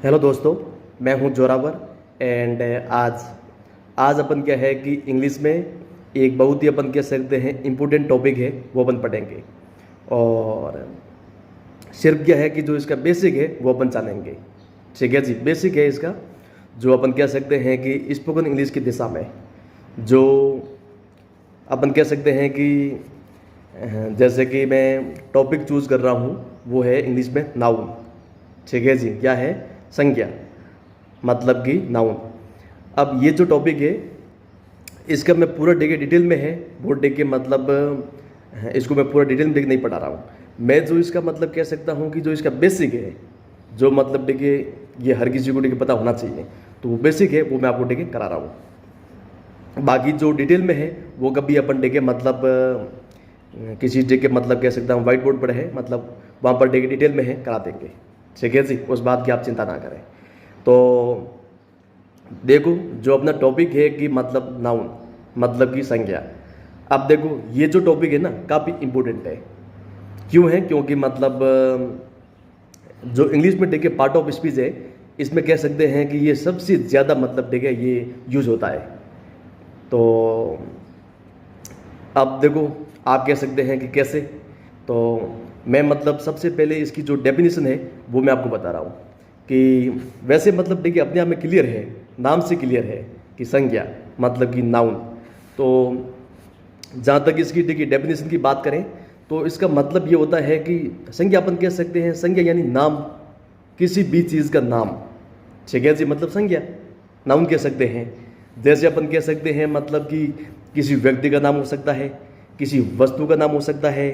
Hello दोस्तों, मैं हूं जोरावर। एंड आज अपन क्या है कि इंग्लिश में एक बहुत ही अपन कह सकते हैं इम्पोर्टेंट टॉपिक है, वो अपन पढ़ेंगे। और सिर्फ क्या है कि जो इसका बेसिक है वो अपन जानेंगे। ठीक है जी, बेसिक है इसका, जो अपन कह सकते हैं कि स्पोकन इंग्लिश की दिशा में जो अपन कह सकते हैं कि जैसे कि मैं टॉपिक चूज कर रहा हूँ वो है इंग्लिश में नाउन। ठीक है जी, क्या है? संज्ञा, मतलब कि नाउन। अब ये जो टॉपिक है इसका मैं पूरा डिटेल में है, वो मतलब इसको मैं पूरा डिटेल में नहीं पढ़ा रहा हूँ। मैं जो इसका मतलब कह सकता हूँ कि जो इसका बेसिक है, जो मतलब देखिए ये हर किसी को पता होना चाहिए, तो वो बेसिक है वो मैं आपको करा रहा हूँ। बाकी जो डिटेल में है वो कभी अपन मतलब किसी मतलब कह सकता हूँ व्हाइट बोर्ड पर है, मतलब वहाँ पर डिटेल में है करा देंगे। ठीक है जी, उस बात की आप चिंता ना करें। तो देखो, जो अपना टॉपिक है कि मतलब नाउन, मतलब की संज्ञा। अब देखो ये जो टॉपिक है ना काफ़ी इम्पोर्टेंट है। क्यों है? क्योंकि मतलब जो इंग्लिश में देखिए पार्ट ऑफ स्पीच है, इसमें कह सकते हैं कि ये सबसे ज़्यादा मतलब देखिए ये यूज होता है। तो अब देखो आप कह सकते हैं कि कैसे, तो मैं मतलब सबसे पहले इसकी जो डेफिनेशन है वो मैं आपको बता रहा हूँ कि वैसे मतलब देखिए अपने आप में क्लियर है, नाम से क्लियर है कि संज्ञा मतलब कि नाउन। तो जहाँ तक इसकी देखिए डेफिनेशन की बात करें तो इसका मतलब ये होता है कि संज्ञा अपन कह सकते हैं, संज्ञा यानी नाम, किसी भी चीज़ का नाम। ठीक है जी, मतलब संज्ञा नाउन कह सकते हैं। जैसे अपन कह सकते हैं मतलब कि किसी व्यक्ति का नाम हो सकता है, किसी वस्तु का नाम हो सकता है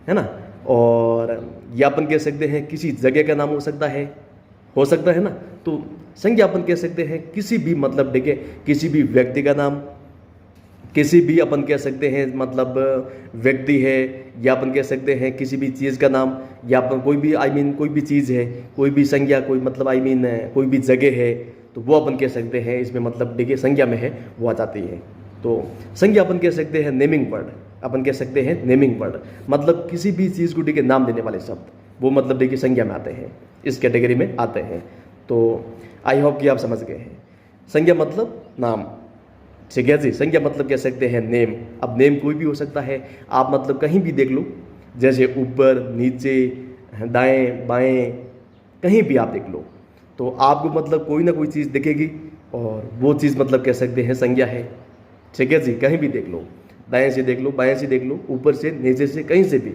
ना। और या अपन कह सकते हैं किसी जगह का नाम हो सकता है ना। तो संज्ञा अपन कह सकते हैं किसी भी मतलब देखिए किसी भी व्यक्ति का नाम, किसी भी अपन कह सकते हैं मतलब व्यक्ति है, या अपन कह सकते हैं किसी भी चीज़ का नाम, या अपन कोई भी कोई भी चीज़ है, कोई भी संज्ञा, कोई मतलब कोई भी जगह है, तो वो अपन कह सकते हैं इसमें मतलब देखिए संज्ञा में है वो आ जाती है। तो संज्ञा अपन कह सकते हैं नेमिंग वर्ड, अपन कह सकते हैं नेमिंग वर्ड, मतलब किसी भी चीज़ को देखिए नाम देने वाले शब्द, वो मतलब देखिए संज्ञा में आते हैं, इस कैटेगरी में आते हैं। तो आई होप कि आप समझ गए हैं। संज्ञा मतलब नाम। ठीक है जी, संज्ञा मतलब कह सकते हैं नेम। अब नेम कोई भी हो सकता है, आप मतलब कहीं भी देख लो, जैसे ऊपर नीचे दाएं बाएं कहीं भी आप देख लो, तो आपको मतलब कोई ना कोई चीज़ दिखेगी और वो चीज़ मतलब कह सकते हैं संज्ञा है। ठीक है जी, कहीं भी देख लो, दाएं से देख लो, बाएं से देख लो, ऊपर से नीचे से कहीं से भी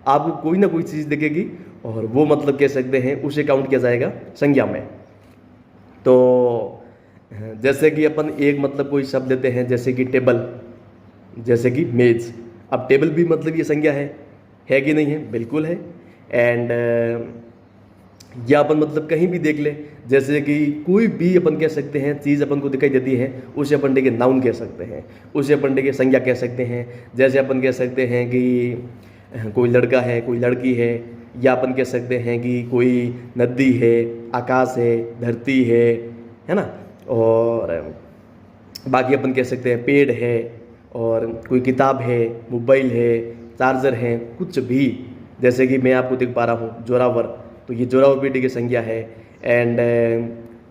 आपको कोई ना कोई चीज़ दिखेगी और वो मतलब कह सकते हैं उसे काउंट किया जाएगा संज्ञा में। तो जैसे कि अपन एक मतलब कोई शब्द लेते हैं, जैसे कि टेबल, जैसे कि मेज। अब टेबल भी मतलब ये संज्ञा है कि नहीं है? बिल्कुल है। एंड या अपन मतलब कहीं भी देख ले, जैसे कि कोई भी अपन कह सकते हैं चीज़ अपन को दिखाई देती है, उसे अपन देखिए नाउन कह सकते हैं, उसे अपन देखिए संज्ञा कह सकते हैं। जैसे अपन कह सकते हैं कि कोई लड़का है, कोई लड़की है, या अपन कह सकते हैं कि कोई नदी है, आकाश है, धरती है ना। और बाकी अपन कह सकते हैं पेड़ है, और कोई किताब है, मोबाइल है, चार्जर है, कुछ भी। जैसे कि मैं आपको दिख पा रहा हूँ जोरावर, तो ये जोरावर बेटे की संज्ञा है। एंड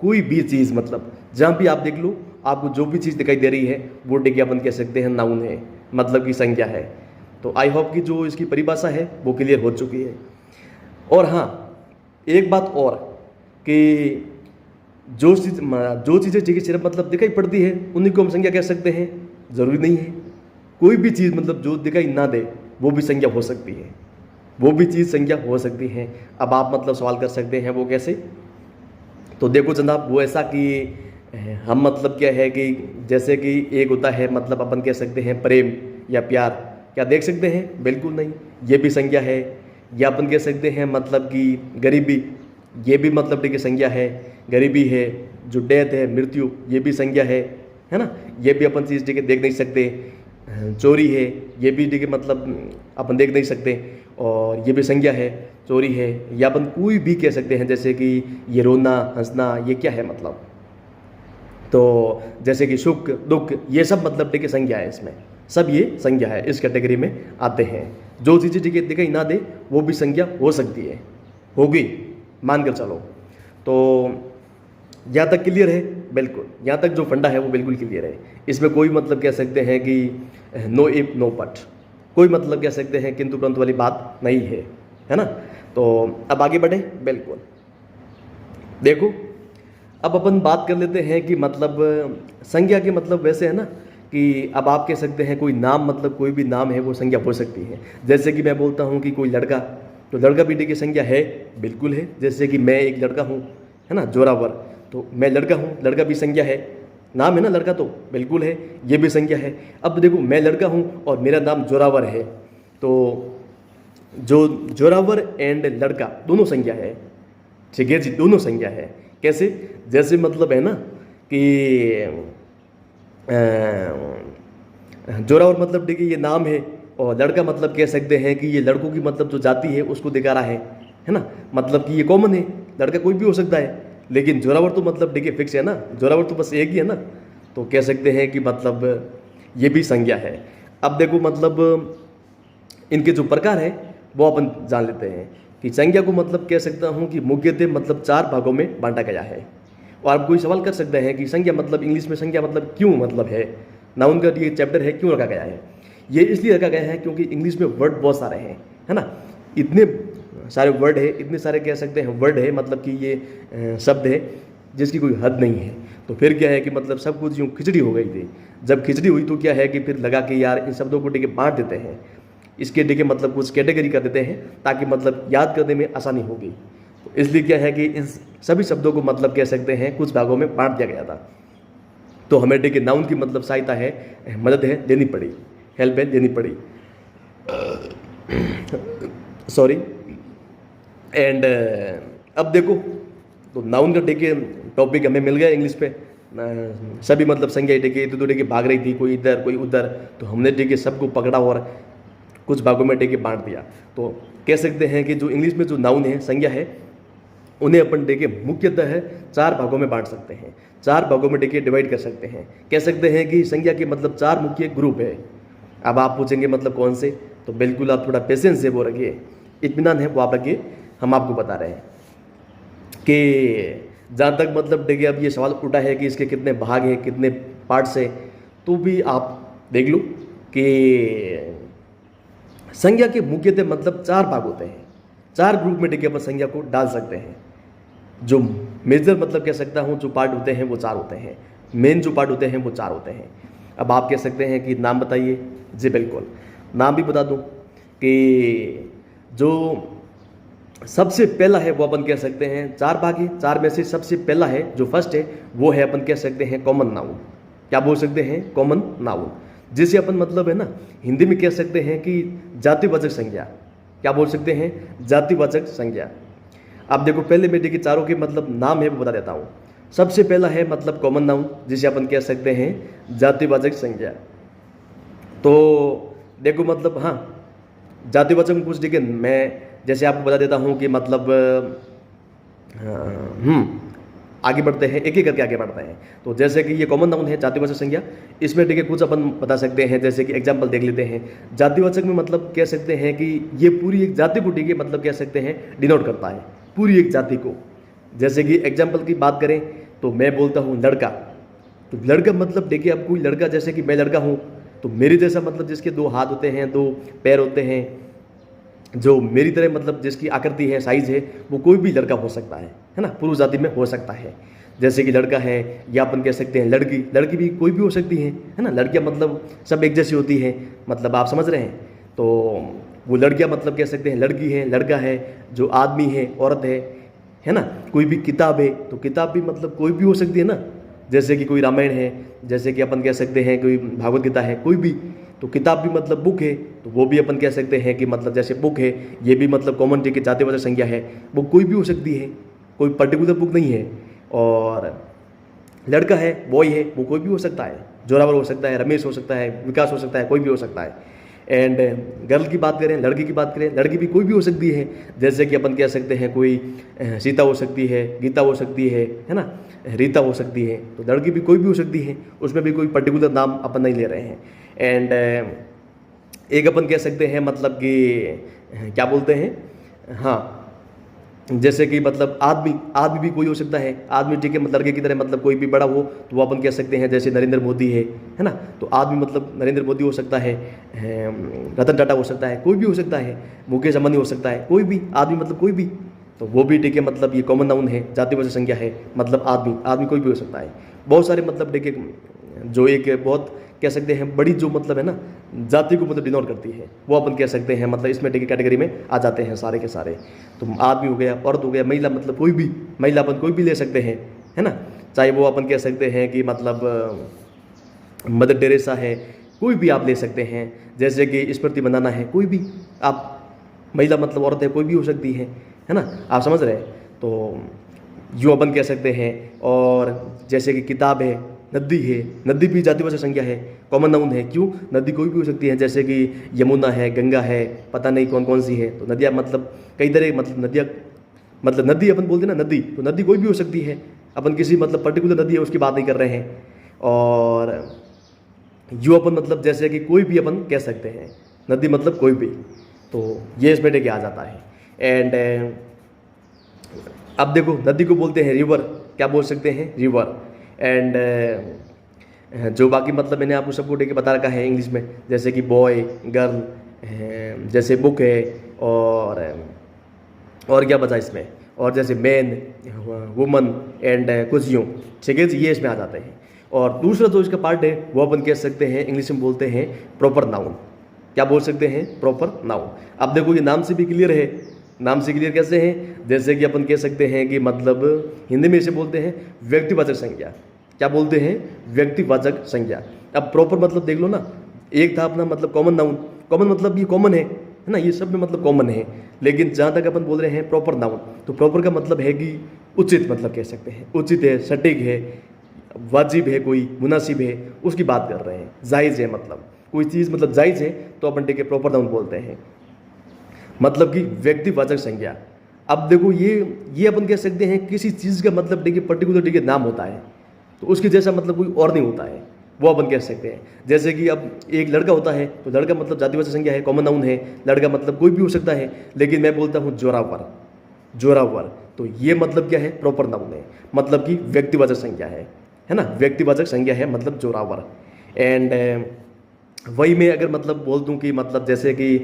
कोई भी चीज़ मतलब जहाँ भी आप देख लो, आपको जो भी चीज़ दिखाई दे रही है वो देखिए अपन कह सकते हैं नाउन है, मतलब की संज्ञा है। तो आई होप कि जो इसकी परिभाषा है वो क्लियर हो चुकी है। और हाँ, एक बात और कि जो चीज़ें ठीक सिर्फ मतलब दिखाई पड़ती है उन्हीं को हम संज्ञा कह सकते हैं, ज़रूरी नहीं है। कोई भी चीज़ मतलब जो दिखाई ना दे वो भी संज्ञा हो सकती है, वो भी चीज़ संज्ञा हो सकती है। अब आप मतलब सवाल कर सकते हैं वो कैसे? तो देखो जनाब, वो ऐसा कि हम मतलब क्या है कि जैसे कि एक होता है मतलब अपन कह सकते हैं प्रेम या प्यार, क्या देख सकते हैं? बिल्कुल नहीं, ये भी संज्ञा है। या अपन कह सकते हैं मतलब कि गरीबी, ये भी मतलब देखिए संज्ञा है, गरीबी है। जो डेथ है, मृत्यु, ये भी संज्ञा है ना, ये भी अपन चीज़ देखिए देख नहीं सकते। चोरी है, ये भी देखिए मतलब अपन देख नहीं सकते, और ये भी संज्ञा है, चोरी है। या अपन कोई भी कह सकते हैं, जैसे कि ये रोना हंसना, ये क्या है मतलब। तो जैसे कि सुख दुख, ये सब मतलब देखिए संज्ञा है, इसमें सब ये संज्ञा है, इस कैटेगरी में आते हैं। जो चीज़ें ठीक है दिखाई ना दे वो भी संज्ञा हो सकती है, होगी, मान कर चलो। तो यहाँ तक क्लियर है? बिल्कुल, यहाँ तक जो फंडा है वो बिल्कुल क्लियर है। इसमें कोई मतलब कह सकते हैं कि नो इफ नो बट, कोई मतलब कह सकते हैं किंतु परंतु वाली बात नहीं है ना। तो अब आगे बढ़े। बिल्कुल, देखो अब अपन बात कर लेते हैं कि मतलब संज्ञा के मतलब वैसे है ना कि अब आप कह सकते हैं कोई नाम, मतलब कोई भी नाम है वो संज्ञा हो सकती है। जैसे कि मैं बोलता हूँ कि कोई लड़का, तो लड़का भी देखिए संज्ञा है, बिल्कुल है। जैसे कि मैं एक लड़का हूँ, है ना, जोरावर, तो मैं लड़का हूँ, लड़का भी संज्ञा है, नाम है ना लड़का, तो बिल्कुल है, ये भी संज्ञा है। अब देखो मैं लड़का हूँ और मेरा नाम जोरावर है, तो जो जोरावर एंड लड़का दोनों संज्ञा है, ठीक है जी, दोनों संज्ञा है। कैसे? जैसे मतलब है ना कि जोरावर मतलब देखिए ये नाम है, और लड़का मतलब कह सकते हैं कि ये लड़कों की मतलब जो जाति है उसको दिखा रहा है ना, मतलब कि ये कॉमन है, लड़का कोई भी हो सकता है। लेकिन जोरावर तो मतलब देखिए फिक्स है ना, जोरावर तो बस एक ही है ना, तो कह सकते हैं कि मतलब ये भी संज्ञा है। अब देखो मतलब इनके जो प्रकार है वो अपन जान लेते हैं कि संज्ञा को मतलब कह सकता हूँ कि मुख्यतः मतलब 4 भागों में बांटा गया है। और आप कोई सवाल कर सकते हैं कि संज्ञा मतलब इंग्लिश में संज्ञा मतलब क्यों मतलब है, नाउन का ये चैप्टर है क्यों रखा गया है? ये इसलिए रखा गया है क्योंकि इंग्लिश में वर्ड बहुत सारे हैं, है ना, इतने सारे वर्ड है, इतने सारे कह सकते हैं वर्ड है, मतलब कि ये शब्द है जिसकी कोई हद नहीं है। तो फिर क्या है कि मतलब सब कुछ यूँ खिचड़ी हो गई थी। जब खिचड़ी हुई तो क्या है कि फिर लगा कि यार इन शब्दों को ठीक बांट देते हैं, इसके ठीक मतलब कुछ कैटेगरी कर देते हैं ताकि मतलब याद करने में आसानी होगी। तो इसलिए क्या है कि इन सभी शब्दों को मतलब कह सकते हैं कुछ भागों में बांट दिया गया था। तो हमें ठीक नाउन की मतलब सहायता है, मदद है लेनी पड़ी, हेल्प है लेनी पड़ी, सॉरी। एंड अब देखो तो नाउन का देखिए टॉपिक हमें मिल गया इंग्लिश पे, सभी मतलब संज्ञा देखिए तो देखिए भाग रही थी, कोई इधर कोई उधर, तो हमने देखिए सबको पकड़ा और कुछ भागों में देखिए बांट दिया। तो कह सकते हैं कि जो इंग्लिश में जो नाउन है, संज्ञा है, उन्हें अपन देखिए मुख्यतः है 4 भागों में बांट सकते हैं, 4 भागों में देखिए डिवाइड कर सकते हैं। कह सकते हैं कि संज्ञा के मतलब 4 मुख्य ग्रुप है। अब आप पूछेंगे मतलब कौन से, तो बिल्कुल आप थोड़ा पेशेंस है वो रखिए, इत्मीनान है वो आप रखिए, हम आपको बता रहे हैं कि जहाँ तक मतलब देखिए अब ये सवाल उठा है कि इसके कितने भाग हैं, कितने पार्ट्स है, तो भी आप देख लो कि संज्ञा के मुख्यतः मतलब 4 भाग होते हैं, 4 ग्रुप में देखिए अपन संज्ञा को डाल सकते हैं। जो मेजर मतलब कह सकता हूँ जो पार्ट होते हैं वो 4 होते हैं, मेन जो पार्ट होते हैं वो 4 होते हैं। अब आप कह सकते हैं कि नाम बताइए, जी बिल्कुल, नाम भी बता दूँ कि जो सबसे पहला है वो अपन कह सकते हैं 4 भाग है, 4 में से सबसे पहला है जो फर्स्ट है वो है अपन कह सकते हैं कॉमन नाउन। क्या बोल सकते हैं? कॉमन नाउन, जिसे अपन मतलब है ना हिंदी में कह सकते हैं कि जातिवाचक संज्ञा। क्या बोल सकते हैं? जातिवाचक संज्ञा। अब देखो पहले मैं देखिए चारों के मतलब नाम है वो बता देता हूँ। सबसे पहला है मतलब कॉमन नाउन, जिसे अपन कह सकते हैं जातिवाचक संज्ञा। तो देखो मतलब हाँ, जातिवाचक में कुछ देखिए मैं जैसे आपको बता देता हूँ कि मतलब आगे बढ़ते हैं, एक एक करके आगे बढ़ते हैं। तो जैसे कि ये कॉमन नाउन है जातिवाचक संज्ञा, इसमें देखिए कुछ अपन बता सकते हैं, जैसे कि एग्जांपल देख लेते हैं। जातिवाचक में मतलब कह सकते हैं कि ये पूरी एक जाति को ठीक है मतलब कह सकते हैं डिनोट करता है, पूरी एक जाति को। जैसे कि एग्जाम्पल की बात करें तो मैं बोलता हूँ लड़का, तो लड़का मतलब देखिए अब कोई लड़का, जैसे कि मैं लड़का हूँ तो मेरे जैसा मतलब जिसके 2 हाथ होते हैं, 2 पैर होते हैं, जो मेरी तरह मतलब जिसकी आकृति है, साइज है, वो कोई भी लड़का हो सकता है ना, पुरुष जाति में हो सकता है। जैसे कि लड़का है, या अपन कह सकते हैं लड़की, लड़की भी कोई भी हो सकती है ना। लड़कियां मतलब सब एक जैसी होती हैं, मतलब आप समझ रहे हैं। तो वो लड़कियां मतलब कह सकते हैं लड़की है, लड़का है, जो आदमी है, औरत है ना। कोई भी किताब है तो किताब भी मतलब कोई भी हो सकती है ना, जैसे कि कोई रामायण है, जैसे कि अपन कह सकते हैं कोई भागवत गीता है, कोई भी, तो किताब भी मतलब बुक है, तो वो भी अपन कह सकते हैं कि मतलब जैसे बुक है, ये भी मतलब कॉमन की जातिवाचक संज्ञा है, वो कोई भी हो सकती है, कोई पर्टिकुलर बुक नहीं है। और लड़का है, बॉय है, वो कोई भी हो सकता है, जोरावर हो सकता है, रमेश हो सकता है, विकास हो सकता है, कोई भी हो सकता है। एंड गर्ल की बात करें, लड़की की बात करें, लड़की भी कोई भी हो सकती है, जैसे कि अपन कह सकते हैं कोई सीता हो सकती है, गीता हो सकती है ना, रीता हो सकती है। तो लड़की भी कोई भी हो सकती है, उसमें भी कोई पर्टिकुलर नाम अपन नहीं ले रहे हैं। एंड एक अपन कह सकते हैं मतलब कि क्या बोलते हैं, हाँ, जैसे कि मतलब आदमी, आदमी भी कोई हो सकता है, आदमी ठीक है, मतलब लड़के की तरह मतलब कोई भी बड़ा हो तो वो अपन कह सकते हैं, जैसे नरेंद्र मोदी है ना, तो आदमी मतलब नरेंद्र मोदी हो सकता है, रतन टाटा हो सकता है, कोई भी हो सकता है, मुकेश अंबानी हो सकता है, कोई भी आदमी मतलब कोई भी, तो वो भी ठीक है, मतलब ये कॉमन नाउन है, जातिवाचक संज्ञा है, मतलब आदमी, आदमी कोई भी हो सकता है। बहुत सारे मतलब ठीक है जो एक बहुत कह सकते हैं बड़ी जो मतलब है ना जाति को मतलब डिनोट करती है, वो अपन कह सकते हैं मतलब इसमें ठीक है कैटेगरी में आ जाते हैं सारे के सारे। तो आदमी हो गया, औरत हो गया, महिला, मतलब कोई भी महिला अपन कोई भी ले सकते हैं, है ना, चाहे वो अपन कह सकते हैं कि मतलब मदर टेरेसा है, कोई भी आप ले सकते हैं, जैसे कि स्मृति मंदाना है, कोई भी आप महिला मतलब औरत है, कोई भी हो सकती है ना, आप समझ रहे हैं। तो जो अपन कह सकते हैं, और जैसे कि किताब है, नदी है, नदी भी जातिवाचक संज्ञा है, कॉमन नाउन है, क्यों, नदी कोई भी हो सकती है, जैसे कि यमुना है, गंगा है, पता नहीं कौन कौन सी है, तो नदियाँ मतलब कई तरह मतलब नदियाँ, मतलब नदी अपन बोलते हैं ना नदी, तो नदी कोई भी हो सकती है, अपन किसी मतलब पर्टिकुलर नदी है उसकी बात नहीं कर रहे हैं। और जो अपन मतलब जैसे कि कोई भी अपन कह सकते हैं, नदी मतलब कोई भी, तो ये इसमें टेके आ जाता है। एंड अब देखो नदी को बोलते हैं रिवर, क्या बोल सकते हैं, रिवर। एंड जो बाकी मतलब मैंने आपको सबको टेके बता रखा है इंग्लिश में, जैसे कि बॉय, गर्ल, जैसे बुक है, और क्या बचा इसमें, और जैसे मैन, वुमन, एंड कुछ यूँ, ठीक है जी, ये इसमें आ जाते हैं। और दूसरा जो इसका पार्ट है वो अपन कह सकते हैं, इंग्लिश में बोलते हैं प्रॉपर नाउन। क्या बोल सकते हैं, प्रॉपर नाउन। अब देखो ये नाम से भी क्लियर है, नाम से क्लियर कैसे है, जैसे कि अपन कह सकते हैं कि मतलब हिंदी में इसे बोलते हैं व्यक्तिवाचक संज्ञा। क्या बोलते हैं, व्यक्तिवाचक संज्ञा। अब प्रॉपर मतलब देख लो ना, एक था अपना मतलब कॉमन नाउन, कॉमन मतलब ये कॉमन है ना, ये सब में मतलब कॉमन है, लेकिन जहाँ तक अपन बोल रहे हैं प्रॉपर नाउन, तो प्रॉपर का मतलब है कि उचित, मतलब कह सकते हैं उचित है, सटीक है, वाजिब है, कोई मुनासिब है, उसकी बात कर रहे हैं, जायज़ है, मतलब कोई चीज़ मतलब जायज़ है तो अपन ठीक है प्रॉपर नाउन बोलते हैं, मतलब कि व्यक्तिवाचक संज्ञा। अब देखो ये अपन कह सकते हैं किसी चीज़ का मतलब देखिए पर्टिकुलर ठीक है नाम होता है, तो उसके जैसा मतलब कोई और नहीं होता है, वो अपन कह सकते हैं। जैसे कि अब एक लड़का होता है तो लड़का मतलब जातिवाचक संज्ञा है, कॉमन नाउन है, लड़का मतलब कोई भी हो सकता है, लेकिन मैं बोलता हूँ जोरावर, जोरावर, तो ये मतलब क्या है, प्रॉपर नाउन है, मतलब कि व्यक्तिवाचक संज्ञा है ना, व्यक्तिवाचक संज्ञा है मतलब जोरावर। एंड वही मैं अगर मतलब बोल दूं कि मतलब जैसे कि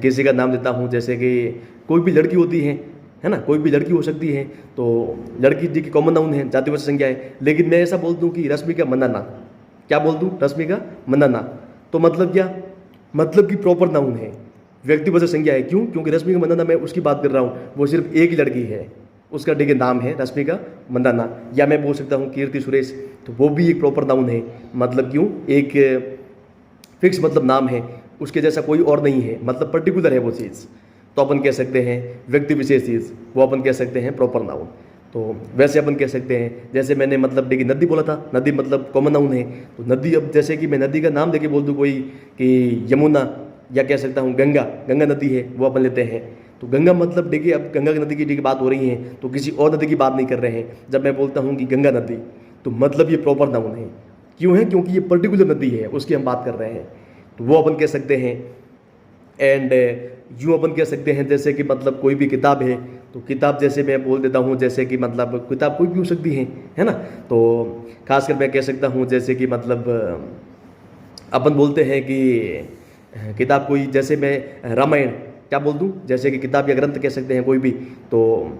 किसी का नाम देता हूं, जैसे कि कोई भी लड़की होती है ना, कोई भी लड़की हो सकती है, तो लड़की जी की कॉमन नाउन है, जातिवाचक संज्ञा है, लेकिन मैं ऐसा बोल दूं कि रश्मिका मंदाना, क्या बोल दूं, रश्मिका मंदाना, तो मतलब क्या, मतलब कि प्रॉपर नाउन है, व्यक्तिवाचक संज्ञा है, क्यों, क्योंकि रश्मिका मंदाना मैं उसकी बात कर रहा हूँ, वो सिर्फ एक ही लड़की है, उसका ठीक है नाम है रश्मिका मंदाना। या मैं बोल सकता हूँ कीर्ति सुरेश, तो वो भी एक प्रॉपर नाउन है, मतलब क्यों, एक फिक्स मतलब नाम है, उसके जैसा कोई और नहीं है, मतलब पर्टिकुलर है वो चीज़, तो अपन कह सकते हैं व्यक्ति विशेष चीज़, वो अपन कह सकते हैं प्रॉपर नाउन। तो वैसे अपन कह सकते हैं, जैसे मैंने मतलब देखिए नदी बोला था, नदी मतलब कॉमन नाउन है, तो नदी, अब जैसे कि मैं नदी का नाम लेके बोल दूँ कोई कि यमुना, या कह सकता हूँ गंगा, गंगा नदी है, वो अपन लेते हैं, तो गंगा मतलब देखिए अब गंगा नदी की देखिए बात हो रही है, तो किसी और नदी की बात नहीं कर रहे हैं। जब मैं बोलता हूँ कि गंगा नदी, तो मतलब ये प्रॉपर नाउन है, क्यों है, क्योंकि ये पर्टिकुलर नदी है, उसकी हम बात कर रहे हैं, तो वो अपन कह सकते हैं। एंड यूँ अपन कह सकते हैं जैसे कि मतलब कोई भी किताब है, तो किताब जैसे मैं बोल देता हूँ, जैसे कि मतलब किताब कोई भी हो सकती है ना, तो खासकर मैं कह सकता हूँ जैसे कि मतलब अपन बोलते हैं कि किताब कोई, जैसे मैं रामायण क्या बोल दूँ, जैसे कि किताब या ग्रंथ कह सकते हैं कोई भी, तो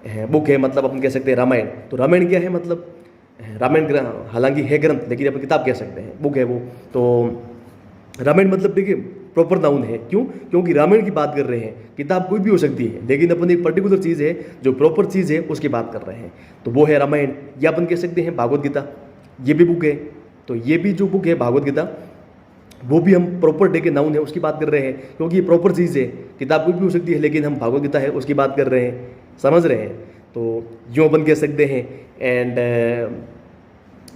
बुक है, मतलब अपन कह सकते हैं रामायण, तो रामायण क्या है, मतलब रामायण हालांकि है ग्रंथ, लेकिन अपन किताब कह सकते हैं, बुक है वो, तो रामायण मतलब देखिए प्रॉपर नाउन है, क्यों, क्योंकि रामायण की बात कर रहे हैं, किताब कोई भी हो सकती है, लेकिन अपन एक पर्टिकुलर चीज़ है जो प्रॉपर चीज़ है उसकी बात कर रहे हैं, तो वो है रामायण। या अपन कह सकते हैं भागवत गीता, ये भी बुक है, तो ये भी जो बुक है भागवत गीता, वो भी हम प्रॉपर डे के नाउन है उसकी बात कर रहे हैं, क्योंकि ये प्रॉपर चीज़ है, किताब कोई भी हो सकती है, लेकिन हम भागवत गीता है उसकी बात कर रहे हैं, समझ रहे हैं, तो यूँ अपन कह सकते हैं। एंड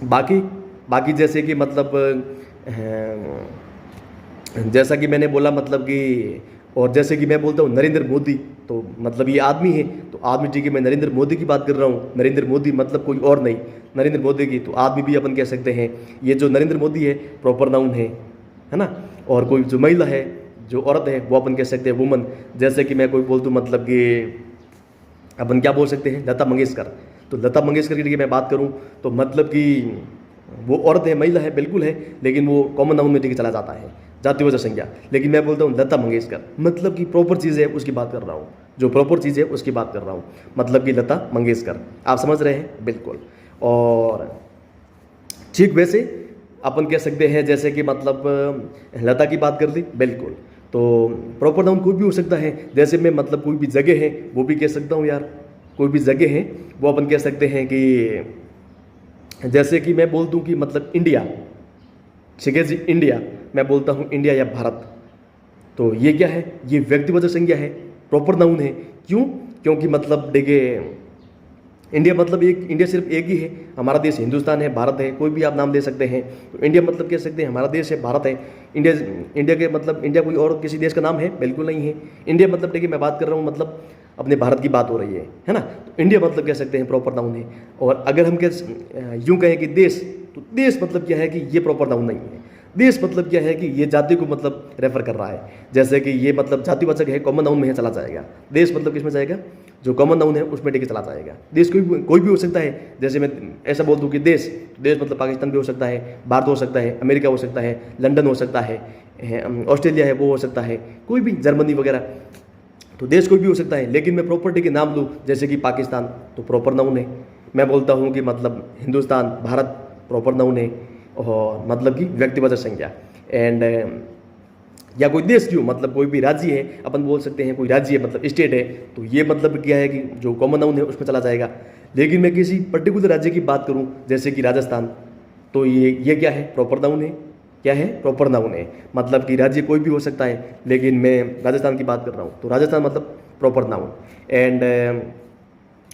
बाकी जैसे कि मतलब जैसा कि मैंने बोला मतलब कि, और जैसे कि मैं बोलता हूँ नरेंद्र मोदी, तो मतलब ये आदमी है, तो आदमी ठीक है, मैं नरेंद्र मोदी की बात कर रहा हूँ, नरेंद्र मोदी मतलब कोई और नहीं, नरेंद्र मोदी की, तो आदमी भी अपन कह सकते हैं। ये जो नरेंद्र मोदी है प्रॉपर नाउन है ना। और कोई जो महिला है, जो औरत है, वो अपन कह सकते हैं वुमन। जैसे कि मैं कोई बोल दूँ मतलब कि अपन क्या बोल सकते हैं, लता मंगेशकर। तो लता मंगेशकर की मैं बात करूं तो मतलब कि वो औरत है, महिला है, बिल्कुल है, लेकिन वो कॉमन नाउन में चला जाता है, जातिवाचक संज्ञा। लेकिन मैं बोलता हूँ लता मंगेशकर, मतलब कि प्रॉपर चीज़ है उसकी बात कर रहा हूँ, जो प्रॉपर चीज़ है उसकी बात कर रहा हूँ, मतलब कि लता मंगेशकर। आप समझ रहे हैं, बिल्कुल। और ठीक वैसे अपन कह सकते हैं जैसे कि मतलब लता की बात कर ली, बिल्कुल। तो प्रॉपर नाउन कोई भी हो सकता है, जैसे मैं मतलब कोई भी जगह है वो भी कह सकता हूँ यार, कोई भी जगह है वो अपन कह सकते हैं कि जैसे कि मैं बोल दूं कि मतलब इंडिया, ठीक है जी, इंडिया, मैं बोलता हूं इंडिया या भारत। तो ये क्या है, ये व्यक्तिवाचक संज्ञा है, प्रॉपर नाउन है। क्यों? क्योंकि मतलब देखिए इंडिया मतलब एक, इंडिया सिर्फ एक ही है, हमारा देश हिंदुस्तान है, भारत है, कोई भी आप नाम दे सकते हैं। तो इंडिया मतलब कह सकते हैं हमारा देश है, भारत है। इंडिया, इंडिया के मतलब इंडिया कोई और किसी देश का नाम है? बिल्कुल नहीं है। इंडिया मतलब देखिए मैं बात कर रहा हूँ मतलब अपने भारत की बात हो रही है ना। तो इंडिया मतलब कह सकते हैं प्रॉपर नाउन है। और अगर हम यूँ कहें कि देश, तो देश मतलब क्या है कि ये प्रॉपर नाउन नहीं है। देश मतलब क्या है कि ये जाति को मतलब रेफर कर रहा है, जैसे कि ये मतलब जातिवाचक है, कॉमन नाउन में चला जाएगा। देश मतलब किस में जाएगा, जो कॉमन नाउन है उसमें टिके चला जाएगा। देश कोई भी हो सकता है, जैसे मैं ऐसा बोल दूं कि देश मतलब पाकिस्तान भी हो सकता है, भारत हो सकता है, अमेरिका हो सकता है, लंदन हो सकता है, ऑस्ट्रेलिया है वो हो सकता है, कोई भी, जर्मनी वगैरह। तो देश कोई भी हो सकता है, लेकिन मैं प्रॉपर्टी के नाम लूँ जैसे कि पाकिस्तान, तो प्रॉपर नाउन है। मैं बोलता हूँ कि मतलब हिंदुस्तान, भारत, प्रॉपर नाउन है, और मतलब कि व्यक्तिवाचक संज्ञा। एंड या कोई देश क्यों, मतलब कोई भी राज्य है, अपन बोल सकते हैं कोई राज्य है मतलब स्टेट है, तो ये मतलब क्या है कि जो कॉमन नाउन है उसमें चला जाएगा। लेकिन मैं किसी पर्टिकुलर राज्य की बात करूं जैसे कि राजस्थान, तो ये क्या है, प्रॉपर नाउन है। क्या है, प्रॉपर नाउन है। मतलब कि राज्य कोई भी हो सकता है, लेकिन मैं राजस्थान की बात कर रहा हूँ, तो राजस्थान मतलब प्रॉपर नाउन। एंड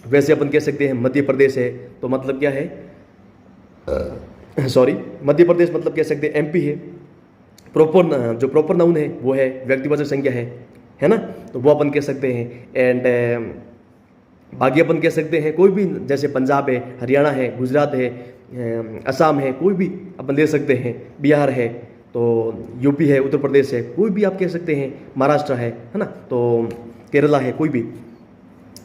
वैसे अपन कह सकते हैं मध्य प्रदेश है, तो मतलब क्या है, सॉरी, मध्य प्रदेश मतलब कह सकते हैं एमपी है, प्रॉपर जो प्रॉपर नाउन है वो है व्यक्तिवाचक संज्ञा है ना, तो वो अपन कह सकते हैं। एंड बाकी अपन कह सकते हैं कोई भी, जैसे पंजाब है, हरियाणा है, गुजरात है, असम है, कोई भी अपन ले सकते हैं, बिहार है, तो यूपी है, उत्तर प्रदेश है, कोई भी आप कह सकते हैं, महाराष्ट्र है ना, तो केरला है, कोई भी।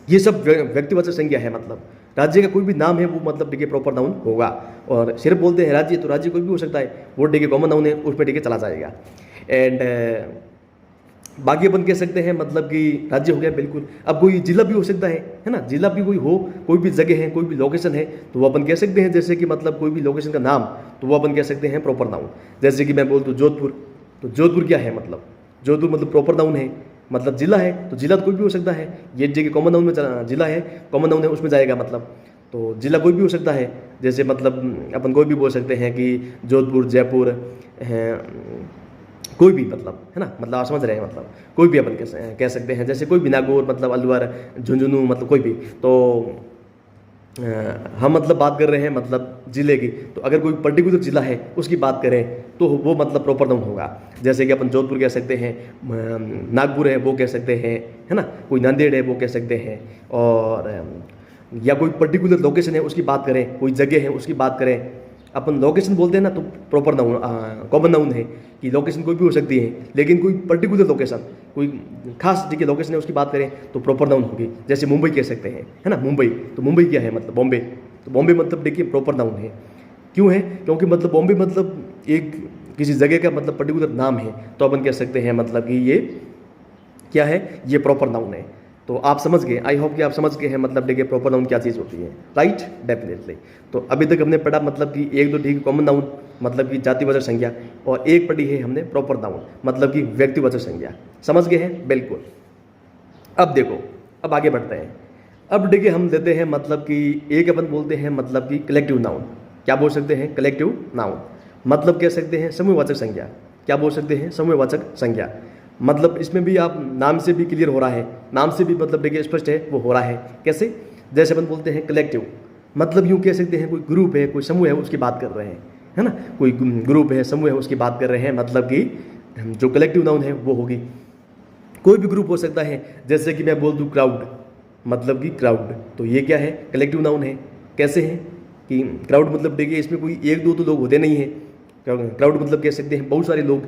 ये सब व्यक्तिवाचक संज्ञा है, मतलब राज्य का कोई भी नाम है वो मतलब देखिए प्रॉपर नाउन होगा। और सिर्फ बोलते हैं राज्य, तो राज्य कोई भी हो सकता है, वो देखिए कॉमन नाउन है, उसमें देखिए चला जाएगा। एंड बाकी अपन कह सकते हैं मतलब कि राज्य हो गया, बिल्कुल। अब कोई जिला भी हो सकता है ना, जिला भी कोई हो, कोई भी जगह है, कोई भी लोकेशन है, तो वो अपन कह सकते हैं जैसे कि मतलब कोई भी लोकेशन का नाम, तो वो अपन कह सकते हैं प्रॉपर नाउन। जैसे कि मैं बोल दूँ जोधपुर, तो जोधपुर क्या है, मतलब जोधपुर मतलब प्रॉपर नाउन है, मतलब जिला है, तो जिला तो कोई भी हो सकता है, ये जगह कॉमन नाउन में जिला है, कॉमन नाउन है उसमें जाएगा, मतलब तो जिला कोई भी हो सकता है। जैसे मतलब अपन कोई भी बोल सकते हैं कि जोधपुर, जयपुर, कोई भी, मतलब है ना, मतलब आप समझ रहे हैं, मतलब कोई भी अपन कह सकते हैं, जैसे कोई भी, नागौर मतलब अलवर, झुंझुनू, मतलब कोई भी। तो हम मतलब बात कर रहे हैं मतलब जिले की, तो अगर कोई पर्टिकुलर जिला है उसकी बात करें तो वो मतलब प्रॉपर नाउन होगा। जैसे कि अपन जोधपुर कह सकते हैं, नागपुर है वो कह सकते हैं, है ना, कोई नांदेड़ है वो कह सकते हैं। और या कोई पर्टिकुलर लोकेशन है उसकी बात करें, कोई जगह है उसकी बात करें, अपन लोकेशन बोलते हैं ना, तो प्रॉपर नाउन, कॉमन नाउन है कि लोकेशन कोई भी हो सकती है, लेकिन कोई पर्टिकुलर लोकेशन, कोई खास जगह लोकेशन है उसकी बात करें तो प्रॉपर नाउन होगी। जैसे मुंबई कह सकते हैं, है ना, मुंबई, तो मुंबई क्या है, मतलब बॉम्बे, तो बॉम्बे मतलब देखिए प्रॉपर नाउन है। क्यों है, क्योंकि मतलब बॉम्बे मतलब एक किसी जगह का मतलब पर्टिकुलर नाम है, तो अपन कह सकते हैं मतलब कि ये क्या है, ये प्रॉपर नाउन है। तो आप समझ गए, आई होप कि आप समझ गए हैं मतलब देखिए प्रॉपर नाउन क्या चीज़ होती है, राइट, डेफिनेटली। तो अभी तक हमने पढ़ा मतलब कि एक दो ठीक कॉमन नाउन मतलब कि जातिवाचक संज्ञा, और एक पढ़ी है हमने प्रॉपर नाउन मतलब कि व्यक्तिवाचक संज्ञा। समझ गए हैं, बिल्कुल। अब देखो, अब आगे बढ़ते हैं। अब देखिए हम देते हैं मतलब कि एक अपन बोलते हैं मतलब कि कलेक्टिव नाउन। क्या बोल सकते हैं, कलेक्टिव नाउन मतलब कह सकते हैं समूहवाचक संज्ञा। क्या बोल सकते हैं, समूहवाचक संज्ञा। मतलब इसमें भी आप नाम से भी क्लियर हो रहा है, नाम से भी मतलब देखिए स्पष्ट है वो हो रहा है। कैसे, जैसे अपन बोलते हैं कलेक्टिव, मतलब यूँ कह सकते हैं कोई ग्रुप है, कोई समूह है उसकी बात कर रहे हैं, है ना, कोई ग्रुप है, समूह है उसकी बात कर रहे हैं, मतलब कि जो कलेक्टिव नाउन है वो होगी। कोई भी ग्रुप हो सकता है, जैसे कि मैं बोल दूँ क्राउड, मतलब कि क्राउड, तो ये क्या है, कलेक्टिव नाउन है। कैसे है कि क्राउड मतलब देखिए इसमें कोई एक दो तो लोग होते नहीं हैं, क्राउड मतलब कह सकते हैं बहुत सारे लोग,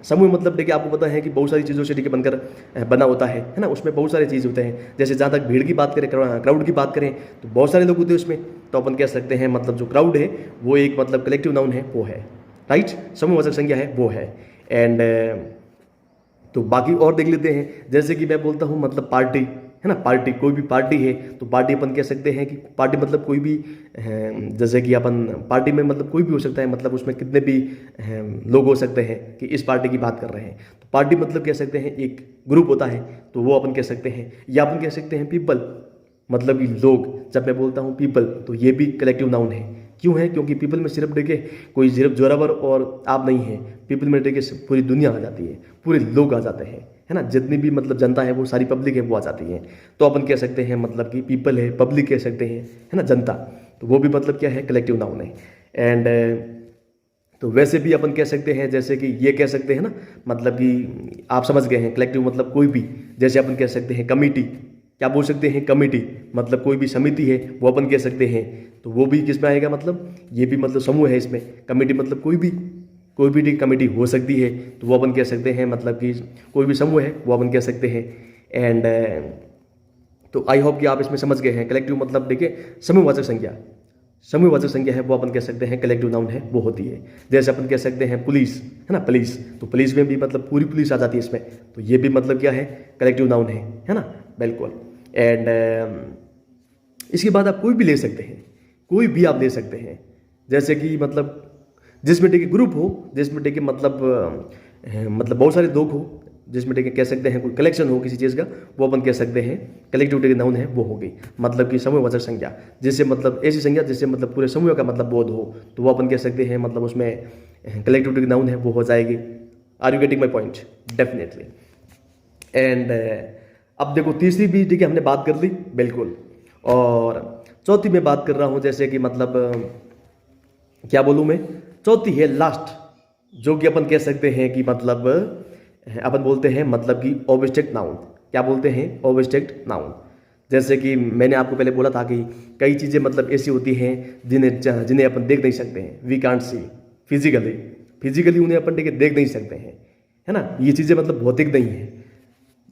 समूह मतलब देखिए आपको पता है कि बहुत सारी चीज़ों से देखिए बनकर बना होता है ना। उसमें बहुत सारे चीज़ होते हैं, जैसे जहाँ तक भीड़ की बात करें, क्राउड की बात करें तो बहुत सारे लोग होते हैं उसमें। तो अपन कह सकते हैं मतलब जो क्राउड है वो एक मतलब कलेक्टिव नाउन है, वो है राइट, समूहवाचक संज्ञा है वो है। एंड तो बाकी और देख लेते हैं, जैसे कि मैं बोलता हूँ मतलब पार्टी है ना, पार्टी, कोई भी पार्टी है तो पार्टी अपन कह सकते हैं कि पार्टी मतलब कोई भी जैसे कि अपन पार्टी में मतलब कोई भी हो सकता है, मतलब उसमें कितने भी लोग हो सकते हैं कि इस पार्टी की बात कर रहे हैं। तो पार्टी मतलब कह सकते हैं एक ग्रुप होता है, तो वो अपन कह सकते हैं। या अपन कह सकते हैं पीपल, मतलब ये लोग। जब मैं बोलता हूँ पीपल तो ये भी कलेक्टिव नाउन है। क्यों है? क्योंकि पीपल में सिर्फ देखे कोई सिर्फ जोरावर और आप नहीं है, पीपल में देखे पूरी दुनिया आ जाती है, पूरे लोग आ जाते हैं, है ना। जितनी भी मतलब जनता है वो सारी पब्लिक है वो आ जाती है। तो अपन कह सकते हैं मतलब कि पीपल है, पब्लिक कह सकते हैं, है ना, जनता। तो वो भी मतलब क्या है, कलेक्टिव नाउन है। एंड तो वैसे भी अपन कह सकते हैं जैसे कि ये कह सकते हैं ना, मतलब कि आप समझ गए हैं कलेक्टिव मतलब कोई भी। जैसे अपन कह सकते हैं कमिटी, क्या बोल सकते हैं, कमिटी मतलब कोई भी समिति है वो अपन कह सकते हैं। तो वो भी किस में आएगा, मतलब ये भी मतलब समूह है इसमें। कमिटी मतलब कोई भी कमेटी हो सकती है, तो वो अपन कह सकते हैं मतलब कि कोई भी समूह है वो अपन कह सकते हैं। एंड तो आई होप कि आप इसमें समझ गए हैं। कलेक्टिव मतलब देखिए समूहवाचक संज्ञा, समूहवाचक संज्ञा है वो अपन कह सकते हैं कलेक्टिव नाउन है वो होती है। जैसे अपन कह सकते हैं पुलिस, है ना, पुलिस, तो पुलिस में भी मतलब पूरी पुलिस आ जाती है इसमें, तो ये भी मतलब क्या है, कलेक्टिव नाउन है ना, बिल्कुल। एंड इसके बाद आप कोई भी ले सकते हैं, कोई भी आप ले सकते हैं, जैसे कि मतलब जिसमें देखिए ग्रुप हो, जिसमें देखिए मतलब बहुत सारे लोग हो, जिसमें देखिए कह सकते हैं कोई कलेक्शन हो किसी चीज़ का, वो अपन कह सकते हैं कलेक्टिव नाउन है वो हो गई। मतलब कि समूहवाचक संज्ञा, जिससे मतलब ऐसी संज्ञा जिससे मतलब पूरे समूह का मतलब बोध हो, तो वो अपन कह सकते हैं मतलब उसमें कलेक्टिव नाउन है वो हो जाएगी। Are you getting my point? Definitely. And अब देखो तीसरी भी देखिए हमने बात कर ली, बिल्कुल। और चौथी में बात कर रहा हूँ, जैसे कि मतलब क्या बोलूँ मैं, चौथी है लास्ट, जो कि अपन कह सकते हैं कि मतलब अपन बोलते हैं मतलब कि ऑब्जेक्ट नाउन। क्या बोलते हैं? Object noun. जैसे कि मैंने आपको पहले बोला था कि कई चीज़ें मतलब ऐसी होती हैं जिन्हें अपन देख नहीं सकते हैं, वी कांट सी फिजिकली उन्हें अपन देख नहीं सकते हैं, है ना। ये चीज़ें मतलब भौतिक नहीं है,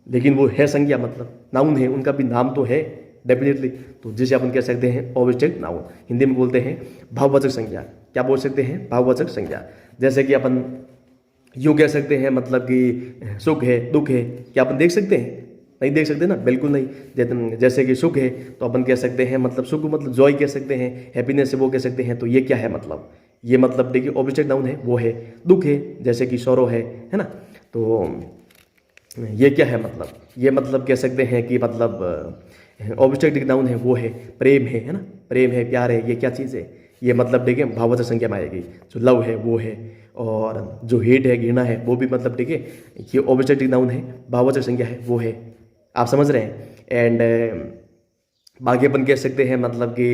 लेकिन वो है संज्ञा, मतलब नाउन है, उनका भी नाम तो है डेफिनेटली। तो जिसे अपन कह सकते हैं ऑब्जेक्ट नाउन, हिंदी में बोलते हैं भाववाचक संज्ञा। क्या बोल सकते हैं? भाववाचक संज्ञा। जैसे कि अपन यूँ कह सकते हैं मतलब कि सुख है, दुख है, क्या अपन देख सकते हैं? नहीं देख सकते ना, बिल्कुल नहीं। जैसे कि सुख है तो अपन कह सकते हैं मतलब सुख मतलब जॉय कह सकते हैं, हैप्पीनेस है वो कह सकते हैं। तो ये क्या है, मतलब ये मतलब देखिए ऑब्जेक्ट नाउन है वो है। दुख है जैसे कि सौरो है ना। तो ये क्या है, मतलब ये मतलब कह सकते हैं कि मतलब ऑब्जेक्ट नाउन है वो है प्रेम है ना, प्रेम है, प्यार है, ये क्या चीज़ है, ये मतलब देखिए भाववाचक संज्ञा में आएगी। जो लव है वो है, और जो हेट है, घृणा है, वो भी मतलब देखिए ये ऑब्जेक्ट नाउन है, भाववाचक संज्ञा है वो है। आप समझ रहे हैं? एंड बाकी अपन कह सकते हैं मतलब कि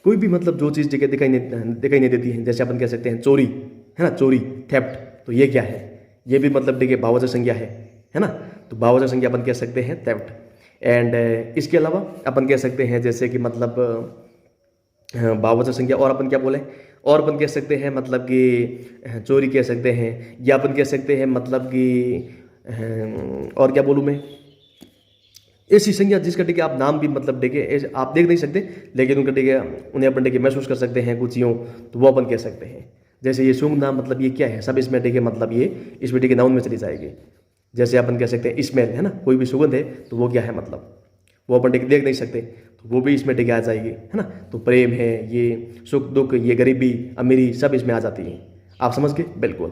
कोई भी मतलब जो चीज़ दिखाई नहीं देती है, जैसे अपन कह सकते हैं चोरी, है ना, चोरी, थेफ्ट। तो ये क्या है? ये भी मतलब देखिए भाववाचक संज्ञा है ना। तो भाववाचक संज्ञा अपन कह सकते हैं थेफ्ट। एंड इसके अलावा अपन कह सकते हैं जैसे कि मतलब भाववाचक संज्ञा और अपन क्या बोले, और अपन कह सकते हैं मतलब कि चोरी कह सकते हैं, या अपन कह सकते हैं मतलब कि और क्या बोलूँ मैं, ऐसी संज्ञा जिसका देखिए आप नाम भी मतलब देखिए आप देख नहीं सकते, लेकिन उनका देखिए उन्हें अपन देखिए महसूस कर सकते हैं कुछ यूँ, तो वो अपन कह सकते हैं। जैसे ये शुभ नाम, मतलब ये क्या है, सब इसमें देखिए मतलब ये इसमें देखिए नाउन में चली जाएगी। जैसे अपन कह सकते हैं स्मेल, है ना, कोई भी सुगंध है तो वो क्या है, मतलब वो अपन देख नहीं सकते, तो वो भी इसमें देखिए आ जाएगी, है ना। तो प्रेम है, ये सुख दुख, ये गरीबी अमीरी, सब इसमें आ जाती है। आप समझ गए? बिल्कुल।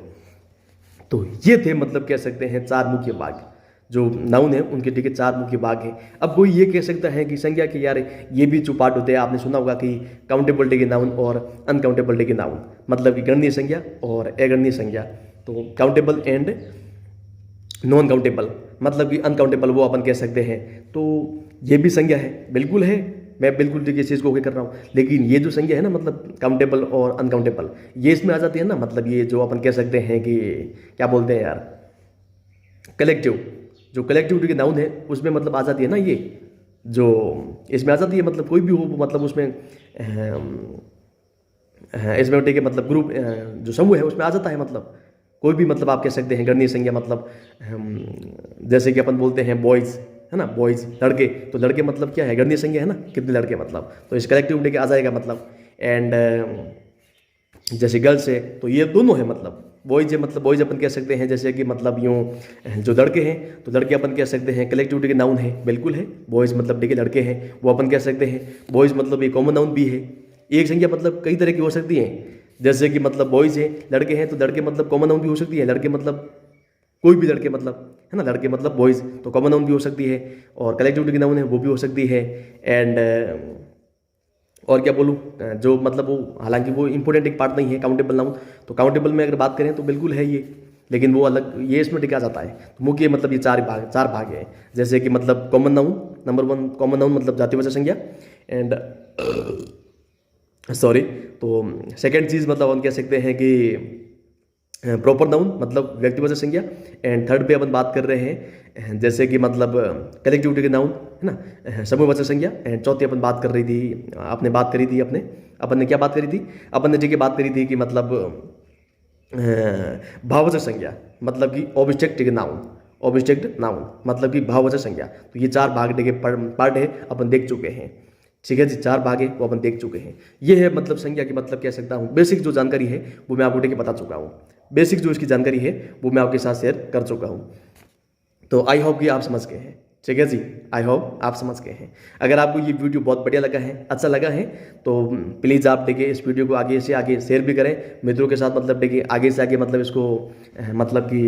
तो ये थे मतलब कह सकते हैं चार मुख्य भाग, जो नाउन है उनके ठीक है चार मुख्य भाग हैं। अब कोई ये कह सकता है कि संज्ञा के यार ये भी जो पार्ट होते हैं, आपने सुना होगा कि काउंटेबिलिटी के नाउन और अनकाउंटेबिलिटी के नाउन, मतलब कि गणनीय संज्ञा और अगणनीय संज्ञा। तो काउंटेबल एंड नॉन काउंटेबल, मतलब कि अनकाउंटेबल वो अपन कह सकते हैं। तो ये भी संज्ञा है, बिल्कुल है, मैं बिल्कुल देखिए इस चीज़ को ओके कर रहा हूँ। लेकिन ये जो संज्ञा है ना, मतलब काउंटेबल और अनकाउंटेबल, ये इसमें आ जाती है ना, मतलब ये जो अपन कह सकते हैं कि क्या बोलते हैं यार, कलेक्टिव, जो कलेक्टिविटी के नाउन है उसमें मतलब आ जाती है ना, ये जो इसमें आ जाती है, मतलब कोई भी हो मतलब उसमें इसमें ठीक है मतलब ग्रुप जो समूह है उसमें आ जाता है, मतलब कोई भी मतलब आप कह सकते हैं गणनीय संज्ञा, मतलब जैसे कि अपन बोलते हैं बॉयज़, है ना, बॉयज़ लड़के, तो लड़के मतलब क्या है, गणनीय संज्ञा है ना, कितने लड़के मतलब, तो इस कलेक्टिव के आ जाएगा मतलब। एंड जैसे गर्ल्स है तो ये दोनों है, मतलब बॉयज है, मतलब बॉयज अपन कह सकते हैं जैसे कि मतलब यूँ जो लड़के हैं तो लड़के अपन कह सकते हैं कलेक्टिविटी के नाउन है, बिल्कुल है। बॉयज मतलब देखिए लड़के हैं वो अपन कह सकते हैं बॉयज, मतलब ये कॉमन नाउन भी है। एक संज्ञा मतलब कई तरह की हो सकती है, जैसे कि मतलब बॉयज है लड़के हैं तो लड़के मतलब कॉमन नाउन भी हो सकती है, लड़के मतलब कोई भी लड़के मतलब, है ना, लड़के मतलब बॉयज तो कॉमन नाउन भी हो सकती है, और कलेक्टिविटी की नाउन है वो भी हो सकती है। एंड और क्या बोलूँ, जो मतलब वो हालांकि वो इंपॉर्टेंट एक पार्ट नहीं है काउंटेबल नाउन, तो काउंटेबल में अगर बात करें तो बिल्कुल है ये, लेकिन वो अलग, ये इसमें टिका जाता है। तो मुख्य मतलब ये चार भाग है, जैसे कि मतलब common noun, number 1 common noun मतलब जातिवाचक संज्ञा, एंड सॉरी, तो सेकंड चीज़ मतलब हम कह सकते हैं कि प्रॉपर नाउन मतलब व्यक्तिवाचक संज्ञा, एंड थर्ड पे अपन बात कर रहे हैं जैसे कि मतलब कलेक्टिविटी के नाउन, है ना, समूहवाचक संज्ञा, एंड चौथी अपन बात कर रही थी, आपने बात करी थी अपन ने क्या बात करी थी, अपन ने जगह बात करी थी कि मतलब भाववाचक संज्ञा मतलब कि ऑब्जेक्ट नाउन, ऑब्जेक्ट नाउन मतलब कि भाववाचक संज्ञा। तो ये 4 भाग के पार्ट है, अपन देख चुके हैं, ठीक है जी, 4 भाग है वो अपन देख चुके हैं। ये है मतलब संज्ञा की मतलब कह सकता हूँ बेसिक जो जानकारी है वो मैं आपको देके बता चुका हूँ, बेसिक जो इसकी जानकारी है वो मैं आपके साथ शेयर कर चुका हूँ। तो आई होप कि आप समझ गए हैं, ठीक है जी, आई होप आप समझ गए हैं। अगर आपको ये वीडियो बहुत बढ़िया लगा है, अच्छा लगा है, तो प्लीज़ आप देखिए इस वीडियो को आगे से आगे शेयर भी करें मित्रों के साथ, मतलब देखिए आगे से आगे मतलब इसको मतलब कि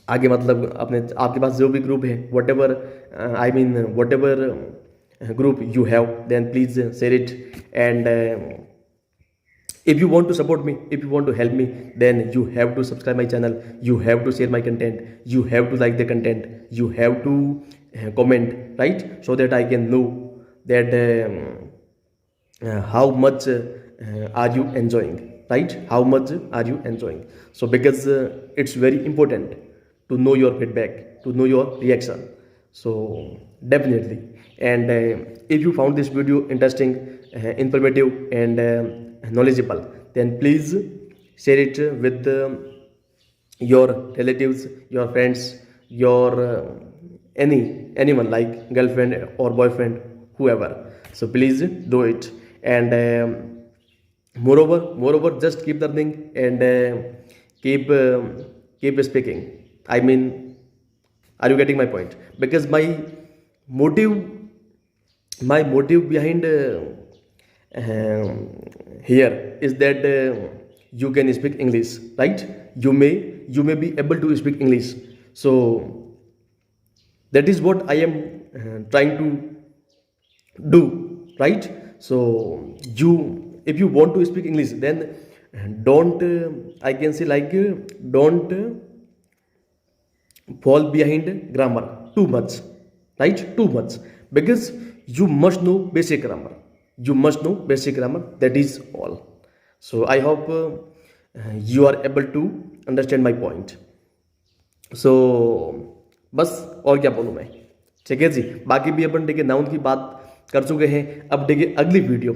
आगे मतलब अपने आपके पास जो भी ग्रुप है what ever I mean what ever group you have, then please share it. And if you want to support me, if you want to help me, then you have to subscribe my channel, you have to share my content, you have to like the content, you have to comment, right, so that I can know that how much are you enjoying, right, how much are you enjoying. So because it's very important to know your feedback, to know your reaction. So definitely, and if you found this video interesting, informative, and knowledgeable, then please share it with your relatives, your friends, your anyone like girlfriend or boyfriend, whoever. So please do it. And moreover just keep learning, and keep keep speaking, I mean, are you getting my point? Because motive my motive behind here is that you can speak English, right, you may be able to speak English. So that is what I am trying to do, right. So you, if you want to speak English, then don't I can say like don't fall behind grammar too much, right, too much, because you must know basic grammar, you must know basic grammar, that is all. So I hope you are able to understand my point. सो बस और क्या बोलूँ मैं, ठीक है जी। बाकी भी अपन देखिए नाउन की बात कर चुके हैं। अब देखिए अगली वीडियो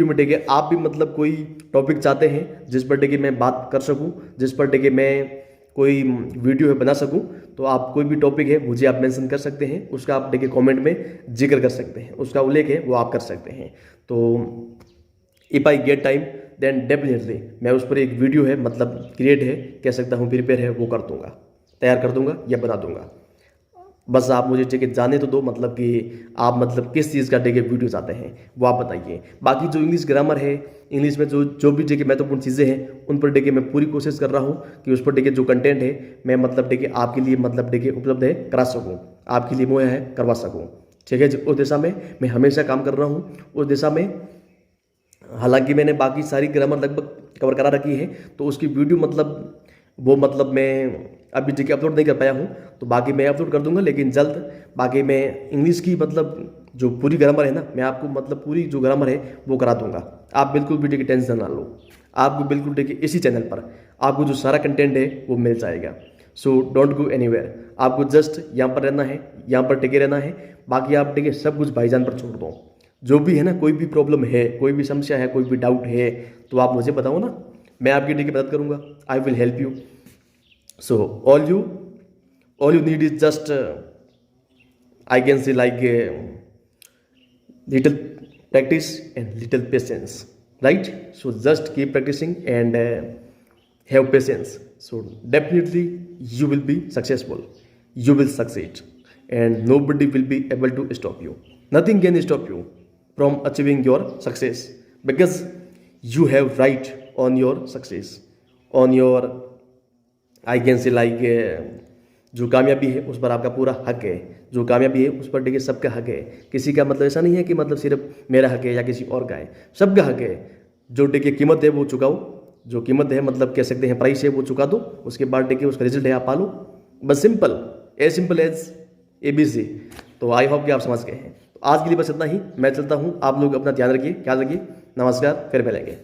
में देखिए आप भी मतलब कोई टॉपिक चाहते हैं जिस पर देखिए मैं बात कर सकूं, जिस पर देखिए मैं कोई वीडियो बना सकूं, तो आप कोई भी टॉपिक है मुझे आप मेंशन कर सकते हैं, उसका आप देखिए कमेंट में जिक्र कर सकते हैं, उसका उल्लेख है वो आप कर सकते हैं। तो if I get time then definitely मैं उस पर एक वीडियो है मतलब क्रिएट है कह सकता हूँ, प्रिपेयर है, वो कर दूंगा, तैयार कर दूंगा या बना दूंगा। बस आप मुझे टिकट जाने तो दो, मतलब कि आप मतलब किस चीज़ का टिकट वीडियो चाहते हैं वो आप बताइए। बाकी जो इंग्लिश ग्रामर है, इंग्लिश में जो भी टिकट महत्वपूर्ण चीज़ें हैं उन पर टिकट मैं पूरी कोशिश कर रहा हूँ कि उस पर टिकट जो कंटेंट है मैं मतलब टिकट आपके लिए मतलब टिकट उपलब्ध है करा सकूँ, आपके लिए मुहैया है करवा सकूँ, ठीक है जी। उस दिशा में मैं हमेशा काम कर रहा हूँ, उस दिशा में। हालांकि मैंने बाकी सारी ग्रामर लगभग कवर करा रखी है, तो उसकी वीडियो मतलब वो मतलब मैं अभी जगह अपलोड नहीं कर पाया हूँ, तो बाकी मैं अपलोड कर दूंगा लेकिन जल्द। बाकी मैं इंग्लिश की मतलब जो पूरी ग्रामर है ना, मैं आपको मतलब पूरी जो ग्रामर है वो करा दूंगा। आप बिल्कुल भी देखिए टेंशन ना लो, आपको बिल्कुल देखिए इसी चैनल पर आपको जो सारा कंटेंट है वो मिल जाएगा। सो डोंट गो एनीवेयर, आपको जस्ट यहाँ पर रहना है, यहाँ पर टिके रहना है। बाकी आप देखिए सब कुछ भाईजान पर छोड़ दो, जो भी है ना, कोई भी प्रॉब्लम है, कोई भी समस्या है, कोई भी डाउट है, तो आप मुझे बताओ ना, मैं आपकी देखिए मदद करूँगा, I will help you. So all you need is just I can say like little practice and little patience, right? So just keep practicing and have patience. So definitely you will be successful, you will succeed, and nobody will be able to stop you. Nothing can stop you from achieving your success, because you have right on your success, on your I can say like जो कामयाबी है उस पर आपका पूरा हक है, जो कामयाबी है उस पर देखिए सबका हक है। किसी का मतलब ऐसा नहीं है कि मतलब सिर्फ मेरा हक है या किसी और का है, सबका हक है। जो देखिए कीमत है वो चुकाओ, जो कीमत है मतलब कह सकते हैं प्राइस है वो चुका दो, उसके बाद देखिए उसका रिजल्ट है आप पालो, बस सिंपल एज ABC। तो आई होप कि आप समझ गए हैं। तो आज के लिए बस इतना ही, मैं चलता हूँ, आप लोग अपना ध्यान रखिए, ख्याल रखिए, नमस्कार, फिर मिलेंगे।